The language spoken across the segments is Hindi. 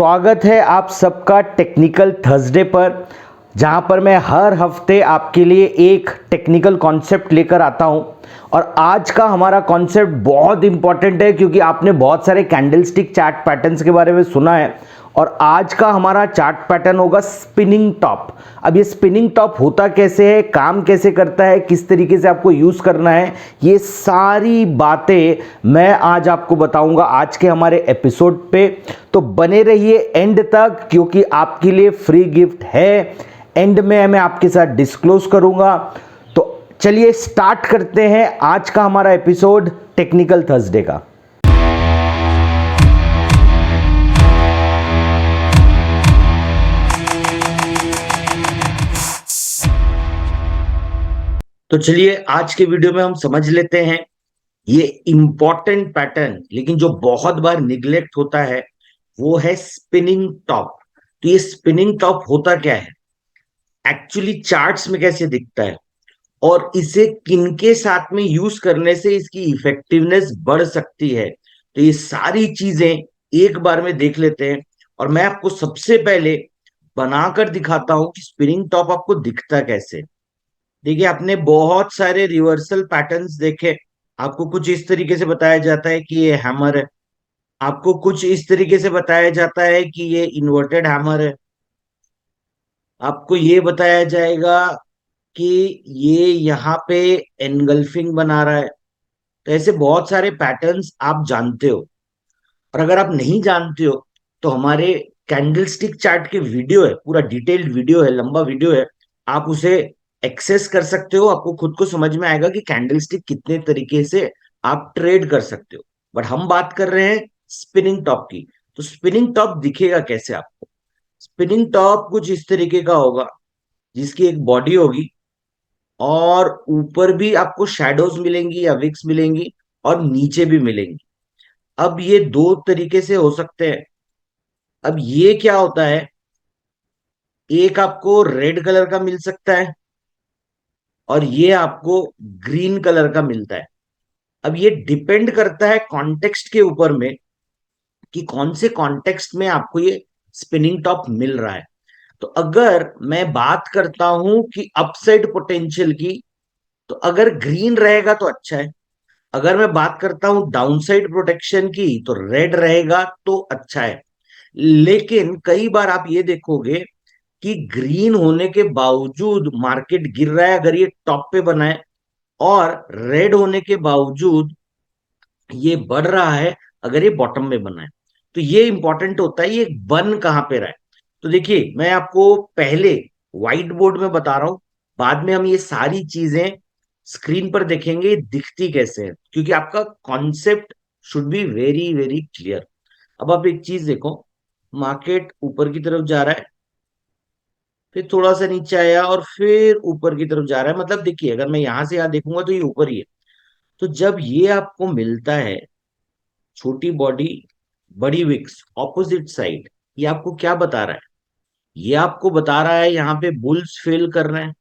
स्वागत है आप सबका टेक्निकल थर्सडे पर, जहां पर मैं हर हफ्ते आपके लिए एक टेक्निकल कॉन्सेप्ट लेकर आता हूं। और आज का हमारा कॉन्सेप्ट बहुत इंपॉर्टेंट है क्योंकि आपने बहुत सारे कैंडलस्टिक चार्ट पैटर्न्स के बारे में सुना है। और आज का हमारा चार्ट पैटर्न होगा स्पिनिंग टॉप। अब ये स्पिनिंग टॉप होता कैसे है, काम कैसे करता है, किस तरीके से आपको यूज़ करना है, ये सारी बातें मैं आज आपको बताऊंगा आज के हमारे एपिसोड पे। तो बने रहिए एंड तक क्योंकि आपके लिए फ्री गिफ्ट है। एंड में मैं आपके साथ डिस्क्लोज करूंगा। तो चलिए स्टार्ट करते हैं आज का हमारा एपिसोड टेक्निकल थर्सडे का। तो चलिए आज के वीडियो में हम समझ लेते हैं ये इंपॉर्टेंट पैटर्न, लेकिन जो बहुत बार निग्लेक्ट होता है वो है स्पिनिंग टॉप। तो ये स्पिनिंग टॉप होता क्या है, एक्चुअली चार्ट्स में कैसे दिखता है और इसे किनके साथ में यूज करने से इसकी इफेक्टिवनेस बढ़ सकती है, तो ये सारी चीजें एक बार में देख लेते हैं। और मैं आपको सबसे पहले बनाकर दिखाता हूं कि स्पिनिंग टॉप आपको दिखता कैसे। देखिए, आपने बहुत सारे रिवर्सल पैटर्न्स देखे। आपको कुछ इस तरीके से बताया जाता है कि ये हैमर है, आपको कुछ इस तरीके से बताया जाता है कि ये इन्वर्टेड हैमर है, आपको ये बताया जाएगा कि ये यहाँ पे एनगल्फिंग बना रहा है। तो ऐसे बहुत सारे पैटर्न्स आप जानते हो। और अगर आप नहीं जानते हो तो हमारे कैंडलस्टिक चार्ट के वीडियो है, पूरा डिटेल्ड वीडियो है, लंबा वीडियो है, आप उसे एक्सेस कर सकते हो। आपको खुद को समझ में आएगा कि कैंडलस्टिक कितने तरीके से आप ट्रेड कर सकते हो। बट हम बात कर रहे हैं स्पिनिंग टॉप की। तो स्पिनिंग टॉप दिखेगा कैसे आपको? स्पिनिंग टॉप कुछ इस तरीके का होगा, जिसकी एक बॉडी होगी और ऊपर भी आपको शैडोज मिलेंगी या विक्स मिलेंगी और नीचे भी मिलेंगी। अब ये दो तरीके से हो सकते हैं। अब ये क्या होता है, एक आपको रेड कलर का मिल सकता है और ये आपको ग्रीन कलर का मिलता है। अब ये डिपेंड करता है कॉन्टेक्स्ट के ऊपर में कि कौन से कॉन्टेक्स्ट में आपको ये स्पिनिंग टॉप मिल रहा है। तो अगर मैं बात करता हूं कि अपसाइड पोटेंशियल की, तो अगर ग्रीन रहेगा तो अच्छा है। अगर मैं बात करता हूं डाउनसाइड प्रोटेक्शन की तो रेड रहेगा तो अच्छा है। लेकिन कई बार आप ये देखोगे कि ग्रीन होने के बावजूद मार्केट गिर रहा है अगर ये टॉप पे बना है, और रेड होने के बावजूद ये बढ़ रहा है अगर ये बॉटम में बना है। तो ये इंपॉर्टेंट होता है ये बन कहां पे रहा है। तो देखिए, मैं आपको पहले व्हाइट बोर्ड में बता रहा हूं, बाद में हम ये सारी चीजें स्क्रीन पर देखेंगे दिखती कैसे है, क्योंकि आपका concept should be very very clear. अब आप एक चीज देखो, मार्केट ऊपर की तरफ जा रहा है, फिर थोड़ा सा नीचे आया और फिर ऊपर की तरफ जा रहा है। मतलब देखिए, अगर मैं यहां से यहां देखूंगा तो ये ऊपर ही है। तो जब ये आपको मिलता है छोटी बॉडी बड़ी विक्स ऑपोजिट साइड, ये आपको क्या बता रहा है? ये आपको बता रहा है यहाँ पे बुल्स फेल कर रहे हैं,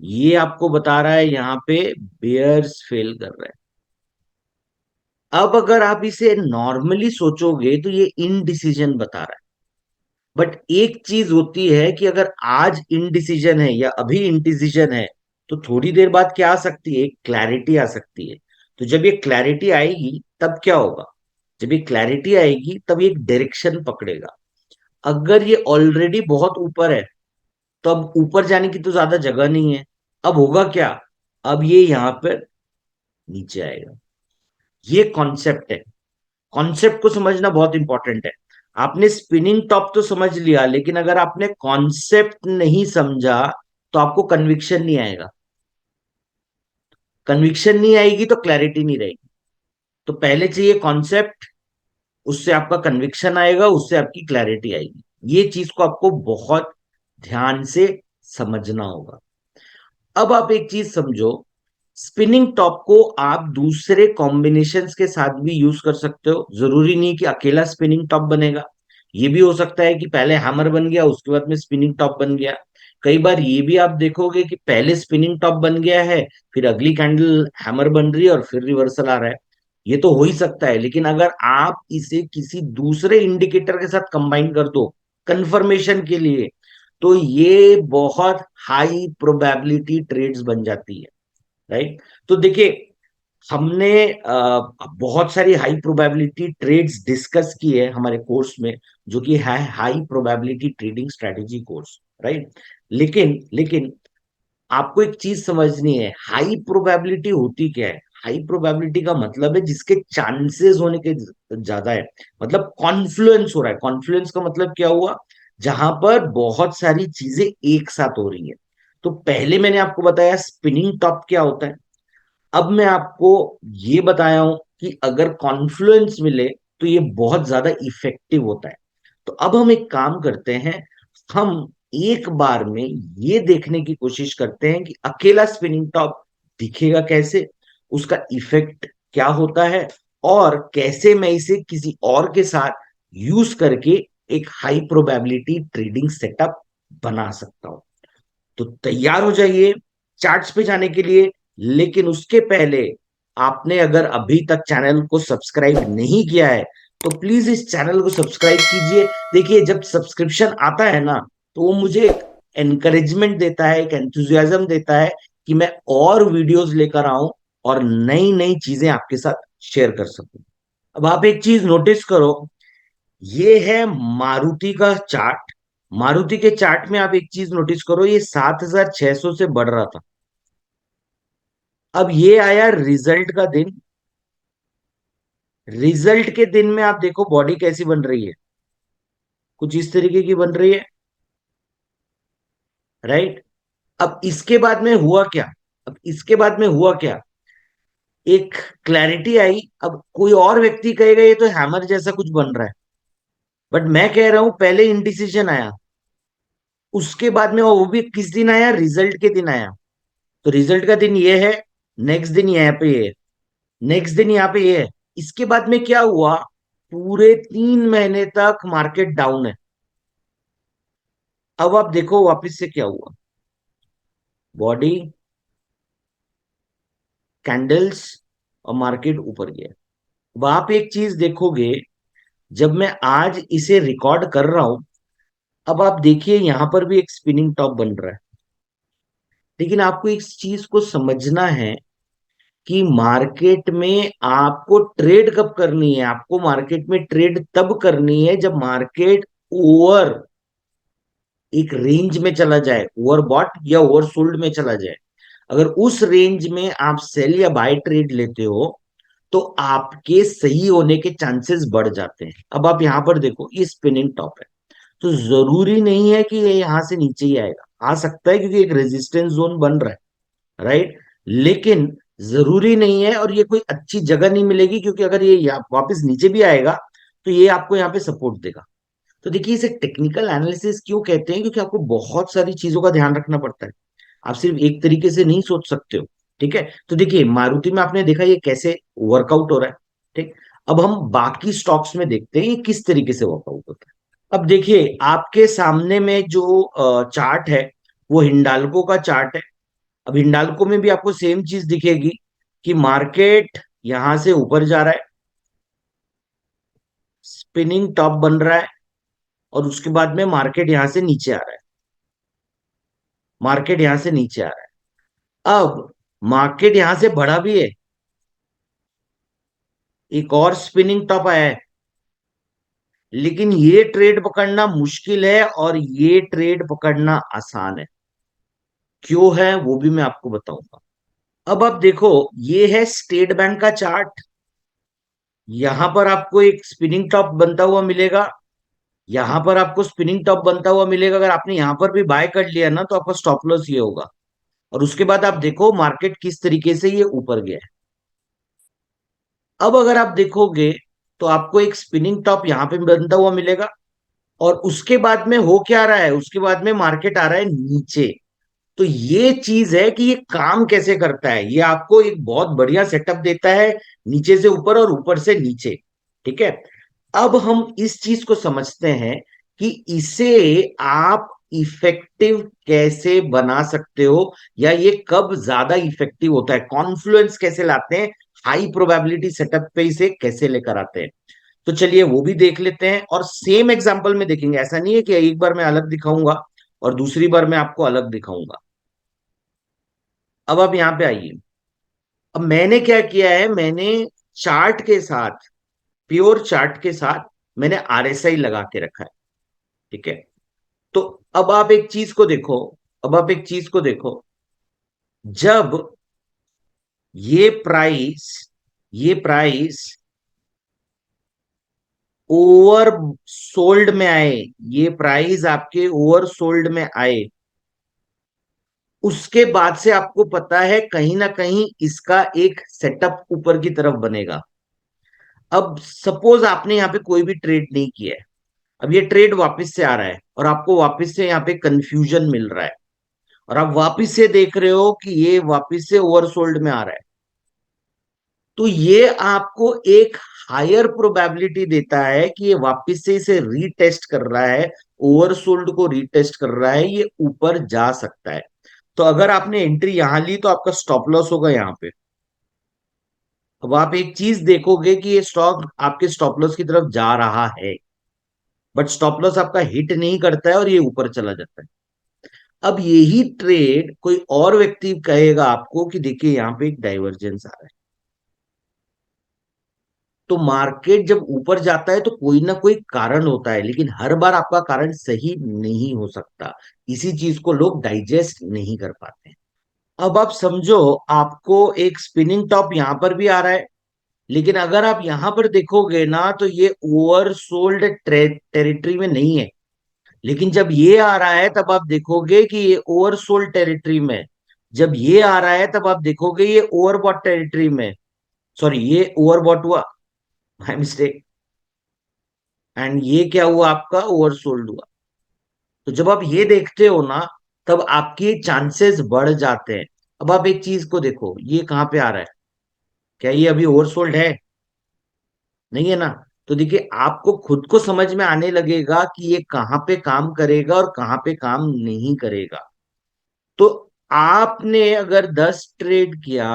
ये आपको बता रहा है यहाँ पे बेयर्स फेल कर रहे हैं। अब अगर आप इसे नॉर्मली सोचोगे तो ये इनडिसीजन बता रहा है। बट एक चीज होती है कि अगर आज इनडिसीजन है या अभी इनडिसीजन है, तो थोड़ी देर बाद क्या आ सकती है, क्लैरिटी आ सकती है। तो जब ये क्लैरिटी आएगी तब क्या होगा? जब ये क्लैरिटी आएगी तब ये एक डायरेक्शन पकड़ेगा। अगर ये ऑलरेडी बहुत ऊपर है तो अब ऊपर जाने की तो ज्यादा जगह नहीं है। अब होगा क्या? अब ये यहां पर नीचे आएगा। ये कॉन्सेप्ट है। कॉन्सेप्ट को समझना बहुत इंपॉर्टेंट है। आपने स्पिनिंग टॉप तो समझ लिया, लेकिन अगर आपने कॉन्सेप्ट नहीं समझा तो आपको कन्विक्शन नहीं आएगा। कन्विक्शन नहीं आएगी तो क्लैरिटी नहीं रहेगी। तो पहले चाहिए कॉन्सेप्ट, उससे आपका कन्विक्शन आएगा, उससे आपकी क्लैरिटी आएगी। ये चीज को आपको बहुत ध्यान से समझना होगा। अब आप एक चीज समझो, स्पिनिंग टॉप को आप दूसरे कॉम्बिनेशंस के साथ भी यूज कर सकते हो। जरूरी नहीं कि अकेला स्पिनिंग टॉप बनेगा। ये भी हो सकता है कि पहले हैमर बन गया उसके बाद में स्पिनिंग टॉप बन गया। कई बार ये भी आप देखोगे कि पहले स्पिनिंग टॉप बन गया है, फिर अगली कैंडल हैमर बन रही है और फिर रिवर्सल आ रहा है। ये तो हो ही सकता है, लेकिन अगर आप इसे किसी दूसरे इंडिकेटर के साथ कंबाइन कर दो कंफर्मेशन के लिए, तो ये बहुत हाई प्रोबेबिलिटी ट्रेड्स बन जाती है, राइट। तो देखिए, हमने बहुत सारी हाई प्रोबेबिलिटी ट्रेड्स डिस्कस की है हमारे कोर्स में, जो कि है high probability trading strategy course, right. लेकिन आपको एक चीज समझनी है, हाई प्रोबेबिलिटी होती क्या है। हाई प्रोबेबिलिटी का मतलब है जिसके चांसेस होने के ज्यादा है, मतलब कॉन्फ्लुएंस हो रहा है। कॉन्फ्लुएंस का मतलब क्या हुआ, जहां पर बहुत सारी चीजें एक साथ हो रही है। तो पहले मैंने आपको बताया स्पिनिंग टॉप क्या होता है, अब मैं आपको ये बताया हूं कि अगर कॉन्फ्लुएंस मिले तो ये बहुत ज्यादा इफेक्टिव होता है। तो अब हम एक काम करते हैं, हम एक बार में ये देखने की कोशिश करते हैं कि अकेला स्पिनिंग टॉप दिखेगा कैसे, उसका इफेक्ट क्या होता है, और कैसे मैं इसे किसी और के साथ यूज करके एक हाई प्रोबेबिलिटी ट्रेडिंग सेटअप बना सकता हूं। तो तैयार हो जाइए चार्ट्स पे जाने के लिए। लेकिन उसके पहले, आपने अगर अभी तक चैनल को सब्सक्राइब नहीं किया है, तो प्लीज इस चैनल को सब्सक्राइब कीजिए। देखिए, जब सब्सक्रिप्शन आता है ना, तो वो मुझे एक एनकरेजमेंट देता है, एक एंथुजियाज्म देता है कि मैं और वीडियोस लेकर आऊं और नई नई चीजें आपके साथ शेयर कर सकूं। अब आप एक चीज नोटिस करो, ये है मारुति का चार्ट। मारुति के चार्ट में आप एक चीज नोटिस करो, ये 7,600 से बढ़ रहा था। अब ये आया रिजल्ट का दिन। रिजल्ट के दिन में आप देखो बॉडी कैसी बन रही है, कुछ इस तरीके की बन रही है, राइट। अब इसके बाद में हुआ क्या, अब इसके बाद में हुआ क्या, एक क्लैरिटी आई। अब कोई और व्यक्ति कहेगा ये तो हैमर जैसा कुछ बन रहा है, बट मैं कह रहा हूं पहले इंडिसीजन आया, उसके बाद में वो भी किस दिन आया, रिजल्ट के दिन आया। तो रिजल्ट का दिन ये है, नेक्स्ट दिन यहाँ पे ये है, नेक्स्ट दिन यहाँ पे ये है। इसके बाद में क्या हुआ, पूरे 3 महीने तक मार्केट डाउन है। अब आप देखो वापस से क्या हुआ, बॉडी, कैंडल्स, और मार्केट ऊपर गया। अब आप एक चीज देखोगे, जब मैं आज इसे रिकॉर्ड कर रहा हूं, अब आप देखिए यहां पर भी एक स्पिनिंग टॉप बन रहा है। लेकिन आपको इस चीज को समझना है कि मार्केट में आपको ट्रेड कब करनी है। आपको मार्केट में ट्रेड तब करनी है जब मार्केट ओवर एक रेंज में चला जाए, ओवरबॉट या ओवरसोल्ड में चला जाए। अगर उस रेंज में आप सेल या बाय ट्रेड लेते हो, तो आपके सही होने के चांसेस बढ़ जाते हैं। अब आप यहां पर देखो, ये स्पिनिंग टॉप है, तो जरूरी नहीं है कि ये यहां से नीचे ही आएगा। आ सकता है क्योंकि एक रेजिस्टेंस जोन बन रहा है, राइट। लेकिन जरूरी नहीं है, और ये कोई अच्छी जगह नहीं मिलेगी, क्योंकि अगर ये वापस नीचे भी आएगा तो ये आपको यहाँ पे सपोर्ट देगा। तो देखिए, इसे टेक्निकल एनालिसिस क्यों कहते हैं, क्योंकि आपको बहुत सारी चीजों का ध्यान रखना पड़ता है। आप सिर्फ एक तरीके से नहीं सोच सकते हो, ठीक है। तो देखिए, मारुति में आपने देखा ये कैसे वर्कआउट हो रहा है, ठीक। अब हम बाकी स्टॉक्स में देखते हैं ये किस तरीके से वर्कआउट होता है। अब देखिए, आपके सामने में जो चार्ट है, वो हिंडाल्को का चार्ट है। अब हिंडाल्को में भी आपको सेम चीज दिखेगी कि मार्केट यहां से ऊपर जा रहा है, स्पिनिंग टॉप बन रहा है, और उसके बाद में मार्केट यहां से नीचे आ रहा है, मार्केट यहां से नीचे आ रहा है। अब मार्केट यहां से बढ़ा भी है, एक और स्पिनिंग टॉप आया है, लेकिन ये ट्रेड पकड़ना मुश्किल है और ये ट्रेड पकड़ना आसान है। क्यों है वो भी मैं आपको बताऊंगा। अब आप देखो, ये है स्टेट बैंक का चार्ट। यहां पर आपको एक स्पिनिंग टॉप बनता हुआ मिलेगा, यहां पर आपको स्पिनिंग टॉप बनता हुआ मिलेगा। अगर आपने यहां पर भी बाय कर लिया ना, तो आपका स्टॉप लॉस ये होगा। और उसके बाद आप देखो मार्केट किस तरीके से ये ऊपर गया है। अब अगर आप देखोगे, तो आपको एक स्पिनिंग टॉप यहां पे बनता हुआ मिलेगा, और उसके बाद में हो क्या रहा है, उसके बाद में मार्केट आ रहा है नीचे। तो ये चीज है कि ये काम कैसे करता है, ये आपको एक बहुत बढ़िया सेटअप देता है, नीचे से ऊपर और ऊपर से नीचे, ठीक है। अब हम इस चीज को समझते हैं कि इसे आप इफेक्टिव कैसे बना सकते हो, या ये कब ज्यादा इफेक्टिव होता है, कॉन्फ्लुएंस कैसे लाते हैं हाई प्रोबेबिलिटी सेटअप पे इसे कैसे लेकर आते हैं। तो चलिए वो भी देख लेते हैं, और सेम एग्जांपल में देखेंगे। ऐसा नहीं है कि एक बार मैं अलग दिखाऊंगा और दूसरी बार मैं आपको अलग दिखाऊंगा। अब आप यहां पे आइए। अब मैंने क्या किया है, मैंने चार्ट के साथ, प्योर चार्ट के साथ मैंने आरएसआई लगा के रखा है। ठीक है। तो अब आप एक चीज को देखो, अब आप एक चीज को देखो, जब ये प्राइस, ये प्राइस ओवर सोल्ड में आए, ये प्राइस आपके ओवर सोल्ड में आए, उसके बाद से आपको पता है कहीं ना कहीं इसका एक सेटअप ऊपर की तरफ बनेगा। अब सपोज आपने यहाँ पे कोई भी ट्रेड नहीं किया है, अब ये ट्रेड वापस से आ रहा है और आपको वापस से यहाँ पे कंफ्यूजन मिल रहा है, और आप वापस से देख रहे हो कि ये वापस से ओवरसोल्ड में आ रहा है, तो ये आपको एक हायर प्रोबेबिलिटी देता है कि ये वापस से इसे रीटेस्ट कर रहा है, ओवरसोल्ड को रीटेस्ट कर रहा है, ये ऊपर जा सकता है। तो अगर आपने एंट्री यहां ली तो आपका स्टॉप लॉस होगा यहाँ पे। अब आप एक चीज देखोगे कि ये स्टॉक आपके स्टॉप लॉस की तरफ जा रहा है, बट स्टॉप लॉस आपका हिट नहीं करता है और ये ऊपर चला जाता है। अब यही ट्रेड कोई और व्यक्ति कहेगा आपको कि देखिए यहां पे एक डाइवर्जेंस आ रहा है। तो मार्केट जब ऊपर जाता है तो कोई ना कोई कारण होता है, लेकिन हर बार आपका कारण सही नहीं हो सकता। इसी चीज को लोग डाइजेस्ट नहीं कर पाते। अब आप समझो, आपको एक स्पिनिंग टॉप यहां पर भी आ रहा है, लेकिन अगर आप यहां पर देखोगे ना तो ये ओवरसोल्ड टेरिटरी में नहीं है। लेकिन जब ये आ रहा है तब आप देखोगे कि ये ओवरसोल्ड टेरिटरी में। जब ये आ रहा है तब आप देखोगे ये ओवरबॉट टेरिटरी में। सॉरी, ये ओवरबॉट हुआ, माय मिस्टेक। एंड ये क्या हुआ, आपका ओवरसोल्ड हुआ। तो जब आप ये देखते हो ना, तब आपके चांसेस बढ़ जाते हैं। अब आप एक चीज को देखो, ये कहां पे आ रहा है, क्या ये अभी ओवरसोल्ड है? नहीं है ना। तो देखिए आपको खुद को समझ में आने लगेगा कि ये कहां पे काम करेगा और कहां पे काम नहीं करेगा। तो आपने अगर 10 ट्रेड किया,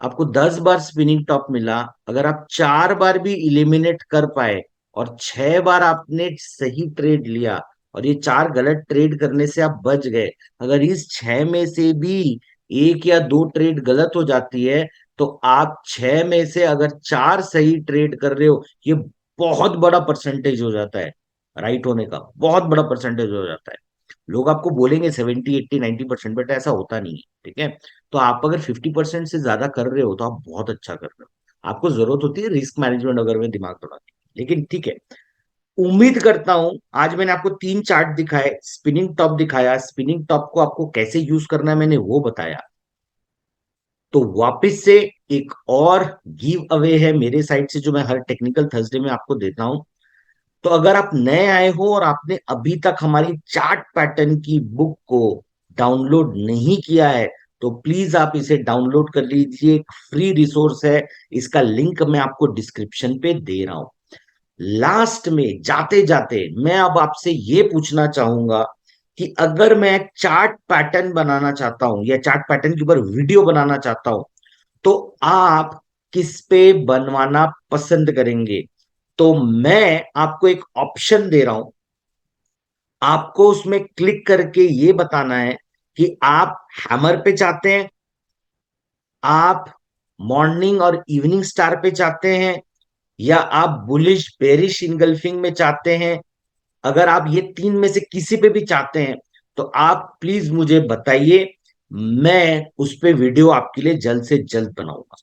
आपको 10 बार स्पिनिंग टॉप मिला, अगर आप 4 बार भी इलिमिनेट कर पाए और 6 बार आपने सही ट्रेड लिया, और ये 4 गलत ट्रेड करने से आप बच गए, अगर इस 6 में से भी 1 या 2 ट्रेड गलत हो जाती है, तो आप 6 में से अगर 4 सही ट्रेड कर रहे हो, ये बहुत बड़ा परसेंटेज हो जाता है। राइट होने का बहुत बड़ा परसेंटेज हो जाता है। लोग आपको बोलेंगे 70, 80, 90%, बट ऐसा होता नहीं है। ठीक है। तो आप अगर 50% से ज्यादा कर रहे हो तो आप बहुत अच्छा कर रहे हो। आपको जरूरत होती है रिस्क मैनेजमेंट वगैरह में दिमाग दौड़ाने की। लेकिन ठीक है, उम्मीद करता हूं आज मैंने आपको 3 चार्ट दिखाए, स्पिनिंग टॉप दिखाया, स्पिनिंग टॉप को आपको कैसे यूज करना है मैंने वो बताया। तो वापस से एक और गिव अवे है मेरे साइड से, जो मैं हर टेक्निकल थर्सडे में आपको देता हूं। तो अगर आप नए आए हो और आपने अभी तक हमारी चार्ट पैटर्न की बुक को डाउनलोड नहीं किया है, तो प्लीज आप इसे डाउनलोड कर लीजिए। एक फ्री रिसोर्स है, इसका लिंक मैं आपको डिस्क्रिप्शन पे दे रहा हूं। लास्ट में जाते जाते मैं अब आपसे ये पूछना चाहूंगा कि अगर मैं चार्ट पैटर्न बनाना चाहता हूं या चार्ट पैटर्न के ऊपर वीडियो बनाना चाहता हूं, तो आप किस पे बनवाना पसंद करेंगे? तो मैं आपको एक ऑप्शन दे रहा हूं, आपको उसमें क्लिक करके ये बताना है कि आप हैमर पे चाहते हैं, आप मॉर्निंग और इवनिंग स्टार पे चाहते हैं, या आप बुलिश बेरिश इनगल्फिंग में चाहते हैं। अगर आप ये 3 में से किसी पे भी चाहते हैं, तो आप प्लीज मुझे बताइए, मैं उस पे वीडियो आपके लिए जल्द से जल्द बनाऊंगा।